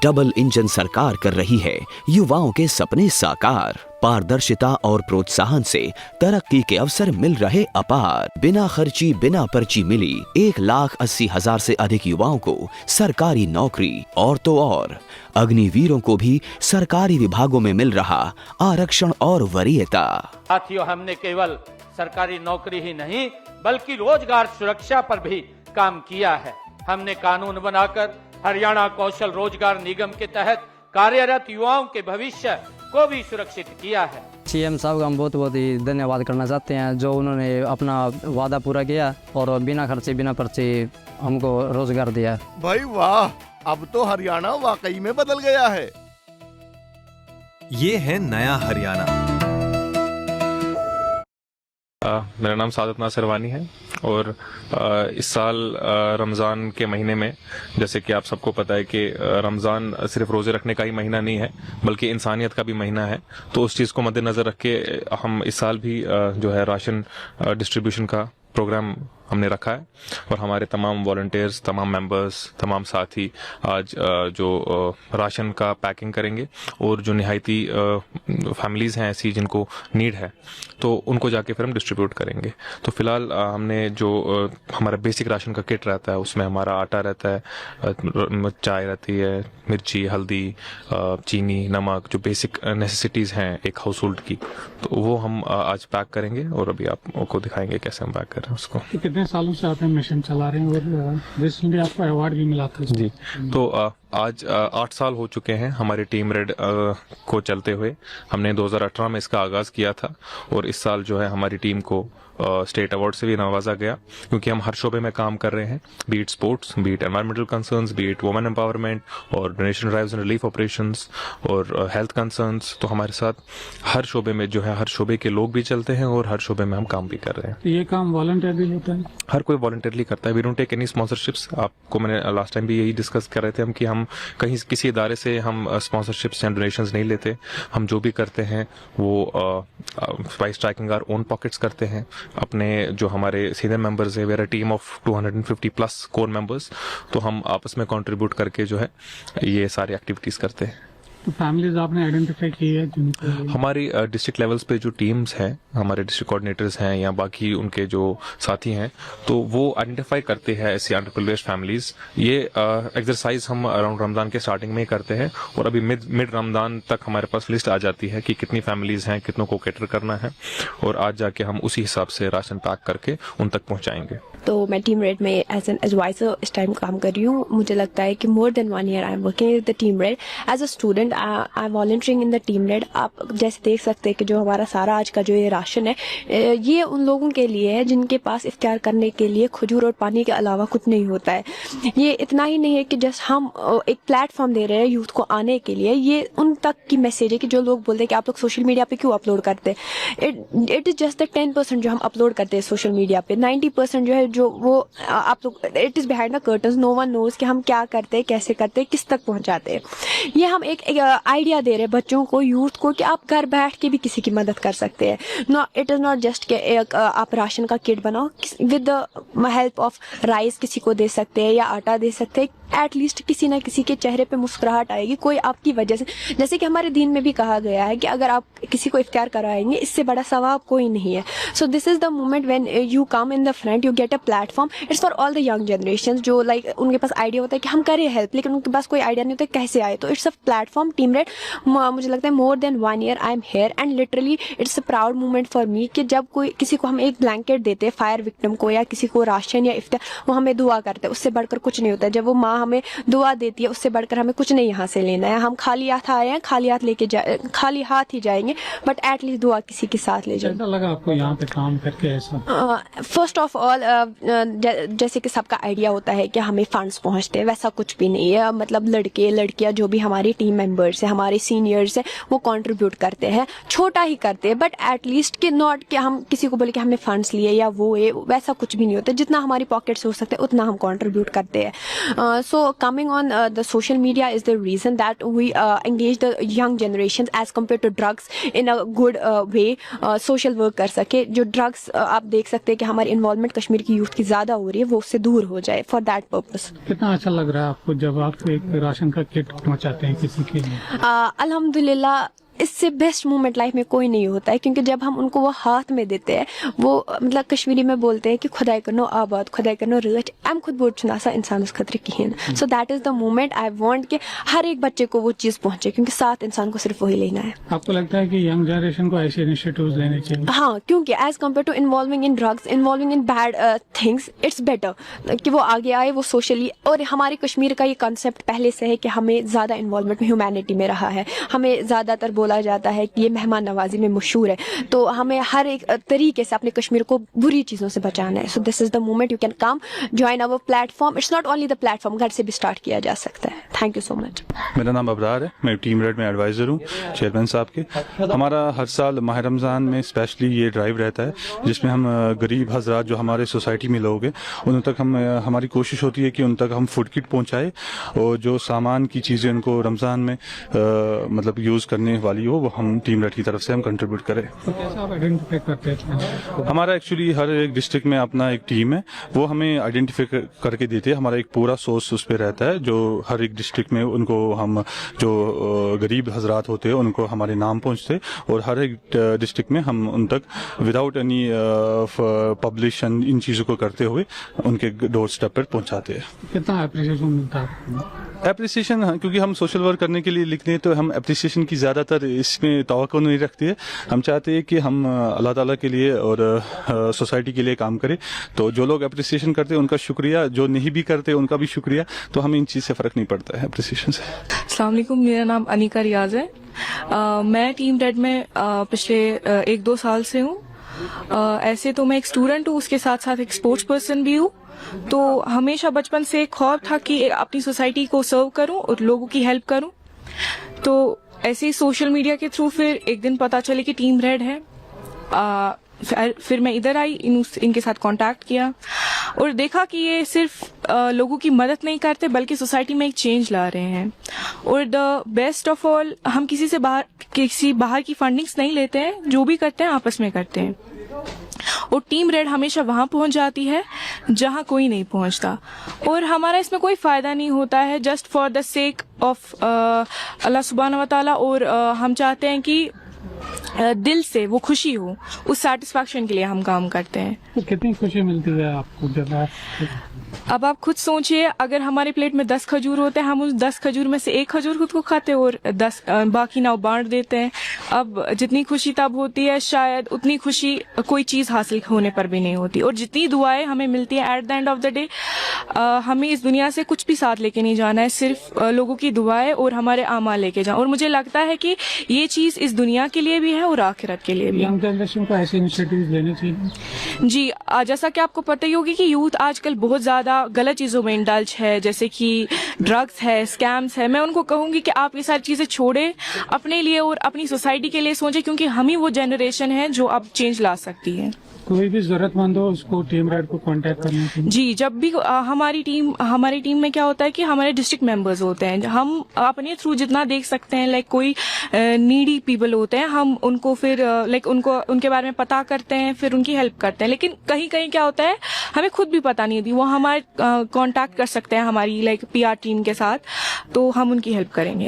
Double engine सरकार कर रही है युवाओं के सपने साकार। पारदर्शिता और प्रोत्साहन से तरक्की के अवसर मिल रहे अपार। बिना खर्ची बिना पर्ची मिली 1,80,000 से अधिक युवाओं को सरकारी नौकरी। और तो और अग्निवीरों को भी सरकारी विभागों में मिल रहा आरक्षण और वरीयता। साथियों, हमने केवल सरकारी नौकरी ही नहीं बल्कि रोजगार सुरक्षा पर भी काम किया है। हमने कानून बनाकर हरियाणा कौशल रोजगार निगम के तहत कार्यरत युवाओं के भविष्य को भी सुरक्षित किया है। सीएम साहब का हम बहुत बहुत ही धन्यवाद करना चाहते हैं, जो उन्होंने अपना वादा पूरा किया और बिना खर्चे बिना पर्चे हमको रोजगार दिया। भाई वाह, अब तो हरियाणा वाकई में बदल गया है। ये है नया हरियाणा। मेरा नाम सादत नासिर वानी है और इस साल रमज़ान के महीने में, जैसे कि आप सबको पता है कि रमज़ान सिर्फ रोज़े रखने का ही महीना नहीं है बल्कि इंसानियत का भी महीना है। तो उस चीज़ को मद्देनज़र रख के हम इस साल भी जो है राशन डिस्ट्रीब्यूशन का प्रोग्राम हमने रखा है और हमारे तमाम वॉलंटियर्स, तमाम मेंबर्स, तमाम साथी आज जो राशन का पैकिंग करेंगे और जो निहायती फैमिलीज़ हैं ऐसी जिनको नीड है तो उनको जाके फिर हम डिस्ट्रीब्यूट करेंगे। तो फिलहाल हमने जो हमारा बेसिक राशन का किट रहता है उसमें हमारा आटा रहता है, चाय रहती है, मिर्ची, हल्दी, चीनी, नमक, जो बेसिक नेसेसिटीज़ हैं एक हाउस होल्ड की, तो वो हम आज पैक करेंगे और अभी आपको दिखाएंगे कैसे हम पैक कर रहे हैं उसको। कितने सालों से आप मिशन चला रहे हैं और रिसेंटली आपको अवार्ड भी मिला था जी। तो आज 8 साल हो चुके हैं हमारे टीम रेड को चलते हुए। हमने 2018 में इसका आगाज़ किया था और इस साल जो है हमारी टीम को स्टेट अवार्ड से भी नवाजा गया, क्योंकि हम हर शोबे में काम कर रहे हैं, be it sports, be it environmental concerns, be it women empowerment और donation drives and relief operations और हेल्थ कंसर्न्स। तो हमारे साथ हर शोबे में जो है हर शोबे के लोग भी चलते हैं और हर शोबे में हम काम भी कर रहे हैं। तो ये काम वॉलंटियरली होता है? हर कोई वॉलंटियरली करता है। We don't take any sponsorships. आपको मैंने लास्ट टाइम भी यही डिस्कस कर रहे थे हम कि हम कहीं किसी इदारे से हम स्पॉन्सरशिप्स या डोनेशंस नहीं लेते। हम जो भी करते हैं वो by striking our own pockets करते हैं। अपने जो हमारे सीनियर मेंबर्स है, we are a team of 250+ core members, तो हम आपस में कंट्रीब्यूट करके जो है ये सारी एक्टिविटीज करते हैं। तो फैमिलीज आपने आइडेंटिफाई की है जिनको हमारी डिस्ट्रिक्ट लेवल्स पे जो टीम्स हैं, हमारे डिस्ट्रिक्ट कोऑर्डिनेटर्स हैं या बाकी उनके जो साथी हैं, तो वो आइडेंटिफाई करते हैं ऐसी अंडरप्रिविलेज्ड फैमिलीज। ये एक्सरसाइज हम अराउंड रमजान के स्टार्टिंग में ही करते हैं और अभी मिड रमजान तक हमारे पास लिस्ट आ जाती है कि कितनी फैमिलीज हैं, कितनों को कैटर करना है और आज जाके हम उसी हिसाब से राशन पैक करके उन तक पहुंचाएंगे। तो मैं टीम रेड में एज एन एडवाइजर इस टाइम काम कर रही हूँ। मुझे लगता है कि more than 1 year I am working with the team red as a student. I am volunteering in the team red. आप जैसे देख सकते हैं कि जो हमारा सारा आज का जो ये राशन है, ये उन लोगों के लिए है जिनके पास इफ्तार करने के लिए खजूर और पानी के अलावा कुछ नहीं होता है। ये इतना ही नहीं है कि जस्ट हम एक प्लेटफॉर्म दे रहे हैं यूथ को आने के लिए, ये उन तक की मैसेज है कि जो लोग बोलते हैं कि आप लोग सोशल मीडिया पे क्यों अपलोड करते हैं। इट इज जस्ट द 10% जो हम अपलोड करते हैं सोशल मीडिया पे। 90% जो है जो वो आप लोग, it is behind the curtains, no one knows कि हम क्या करते हैं, कैसे करते हैं, किस तक पहुंचाते हैं। ये हम एक आइडिया दे रहे हैं बच्चों को, यूथ को, कि आप घर बैठ के भी किसी की मदद कर सकते हैं। इट इज नॉट जस्ट कि आप राशन का किट बनाओ, with the help of rice किसी को दे सकते हैं या आटा दे सकते हैं। एटलीस्ट किसी ना किसी के चेहरे पे मुस्कुराहट आएगी, कोई आपकी वजह से। जैसे कि हमारे दीन में भी कहा गया है कि अगर आप किसी को इफ्तार कराएंगे, इससे बड़ा सवाब कोई नहीं है। So this is the moment when you come in the front, you get a platform. It's for all the young generation जो लाइक उनके पास आइडिया होता है कि हम करें हेल्प, लेकिन उनके पास कोई आइडिया नहीं होता कैसे आए। तो it's a platform. Team red, मुझे लगता है मोर than 1 year I am here and literally it's a proud moment for me कि जब कोई किसी को हम एक ब्लैंकेट देते हैं फायर विक्टिम को या किसी को राशन या इफ्तार, वो हमें दुआ करते हैं। उससे बढ़कर कुछ नहीं होता है। जब वो माँ हमें दुआ देती है, उससे बढ़कर हमें कुछ नहीं यहाँ से लेना है। हम खाली हाथ आए हैं, खाली हाथ ही जाएंगे, बट एटलीस्ट दुआ किसी के साथ ले जाए। कैसा लगा आपको यहाँ पे काम करके ऐसा? फर्स्ट ऑफ ऑल, जैसे कि सबका आइडिया होता है कि हमें फंड्स पहुँचते हैं, वैसा कुछ भी नहीं है। मतलब लड़के लड़कियाँ जो भी हमारी टीम मेंबर्स है, हमारे सीनियर्स है, वो कंट्रीब्यूट करते हैं। छोटा ही करते हैं, बट एटलीस्ट कि नॉट कि हम किसी को बोले कि हमने फंड्स लिए या वो है, वैसा कुछ भी नहीं होता। जितना हमारी पॉकेट से हो सकता है उतना हम कंट्रीब्यूट करते हैं। So coming on the social media is the reason that we engage the young generations as compared to drugs in a good way, social work कर सके. जो drugs आप देख सकते हैं कि हमारी इन्वॉल्वमेंट कश्मीर की यूथ की ज़्यादा हो रही है, वो उससे दूर हो जाए. फॉर दैट पर्पस कितना अच्छा लग रहा है आपको जब आप एक राशन का किट पहुंचाते हैं किसी के लिए? अल्हम्दुलिल्लाह इससे बेस्ट मोमेंट लाइफ में कोई नहीं होता है, क्योंकि जब हम उनको वो हाथ में देते हैं, वो मतलब कश्मीरी में बोलते हैं कि खुदाई करनो आबाद, खुदाई करनो रच. एम खुद बोल चुना सा इंसान उस खतरे की है. So that is the moment I want कि हर एक बच्चे को वो चीज़ पहुंचे, क्योंकि साथ इंसान को सिर्फ वही लेना है. आपको लगता है कि यंग जनरेशन को ऐसे इनिशिएटिव्स लेने चाहिए? हाँ, क्योंकि as compare to involving in drugs, involving in bad things, it's better कि वो आगे आए, वो सोशली. और हमारे कश्मीर का ये कॉन्सेप्ट पहले से है कि हमें ज़्यादा इन्वॉल्वमेंट ह्यूमैनिटी में रहा है. हमें ज़्यादातर बोला जाता है कि ये मेहमान नवाजी में मशहूर है, तो हमें हर एक तरीके से अपने कश्मीर को बुरी चीज़ों से बचाना है. So this is the moment you can come join our platform. It's not only the platform, घर से भी स्टार्ट किया जा सकता है. Thank you so much. मेरा नाम अबरार है, मैं टीम रेड में एडवाइज़र हूँ चेयरमैन साहब के. हमारा हर साल माह रमज़ान में स्पेशली ये ड्राइव रहता है, जिसमें हम गरीब हजरात जो हमारे सोसाइटी में लोग हैं उन तक हमारी कोशिश होती है कि उन तक हम फूड किट पहुँचाए, और जो सामान की चीज़ें उनको रमज़ान में मतलब यूज़ करने वाली हो वो हम टीम रेड की तरफ से हम कंट्रीब्यूट करें. तो कैसे आप आइडेंटिफाई करते हैं? हमारा एक्चुअली हर एक डिस्ट्रिक्ट में अपना एक टीम है, वो हमें आइडेंटिफाई करके देते हैं. हमारा एक पूरा सोर्स उस पर रहता है, जो हर एक डिस्ट्रिक्ट में उनको हम जो गरीब हजरात होते हैं उनको हमारे नाम पहुंचते, और हर एक डिस्ट्रिक्ट में हम उन तक विदाउट एनी पब्लिश इन चीज़ों को करते हुए उनके डोर स्टेप पर पहुंचाते हैं. कितना अप्रिसिएशन मिलता है? एप्रिसिएशन, क्योंकि हम सोशल वर्क करने के लिए लिखते हैं तो हम एप्रिसिएशन की ज़्यादातर इसमें तवक्को नहीं रखते हैं. हम चाहते हैं कि हम अल्लाह ताला के लिए और सोसाइटी के लिए काम करें. तो जो लोग एप्रिसिएशन करते हैं उनका शुक्रिया, जो नहीं भी करते उनका भी शुक्रिया. तो हमें इन चीज़ से फ़र्क नहीं पड़ता है एप्रिसिएशन से. अस्सलाम वालेकुम, मेरा नाम अनिका रियाज है. मैं टीम रेड में पिछले 1-2 साल से हूँ. ऐसे तो मैं एक स्टूडेंट हूँ, उसके साथ साथ एक स्पोर्ट्स पर्सन भी हूँ. तो हमेशा बचपन से एक ख्वाब था कि अपनी सोसाइटी को सर्व करूं और लोगों की हेल्प करूं. तो ऐसे ही सोशल मीडिया के थ्रू फिर एक दिन पता चले कि टीम रेड है. फिर मैं इधर आई, इनके साथ कांटेक्ट किया और देखा कि ये सिर्फ लोगों की मदद नहीं करते बल्कि सोसाइटी में एक चेंज ला रहे हैं. और द बेस्ट ऑफ ऑल, हम किसी बाहर की फंडिंग्स नहीं लेते हैं, जो भी करते हैं आपस में करते हैं. और टीम रेड हमेशा वहां पहुंच जाती है जहां कोई नहीं पहुंचता. और हमारा इसमें कोई फायदा नहीं होता है, just for the sake of अल्लाह सुब्हानहू व तआला. और हम चाहते हैं कि दिल से वो खुशी हो, उस सेटिस्फैक्शन के लिए हम काम करते हैं. तो कितनी खुशी मिलती है आपको जब आप? अब आप खुद सोचिए, अगर हमारे प्लेट में 10 खजूर होते हैं, हम उस 10 खजूर में से 1 खजूर खुद को खाते हैं और 10 बाकी ना बांट देते हैं. अब जितनी खुशी तब होती है, शायद उतनी खुशी कोई चीज हासिल होने पर भी नहीं होती. और जितनी दुआएं हमें मिलती है at the end of the day, हमें इस दुनिया से कुछ भी साथ लेके नहीं जाना है, सिर्फ लोगों की दुआएं और हमारे आमाल लेके जाए. और मुझे लगता है कि ये चीज इस दुनिया के लिए भी है और आखिरत के लिए भी. यंग जनरेशन को ऐसे इनिशिएटिव्स लेने चाहिए. जी, जैसा कि आपको पता ही होगी कि यूथ आजकल बहुत ज्यादा गलत चीजों में इंडल्ज है, जैसे कि ड्रग्स है, स्कैम्स है. मैं उनको कहूंगी कि आप ये सारी चीजें छोड़े, अपने लिए और अपनी सोसाइटी के लिए सोचें, क्योंकि हम ही वो जनरेशन है जो अब चेंज ला सकती है. कोई भी जरूरतमंद हो उसको टीम रेड को कांटेक्ट करना चाहिए. जी, जब भी हमारी टीम में क्या होता है कि हमारे डिस्ट्रिक्ट मेंबर्स होते हैं, हम अपने थ्रू जितना देख सकते हैं, लाइक कोई नीडी पीपल होते हैं, हम उनको फिर लाइक उनके बारे में पता करते हैं, फिर उनकी हेल्प करते हैं. लेकिन कहीं कहीं क्या होता है, हमें खुद भी पता नहीं होती, वो हमारे कांटेक्ट कर सकते हैं हमारी लाइक PR टीम के साथ, तो हम उनकी हेल्प करेंगे.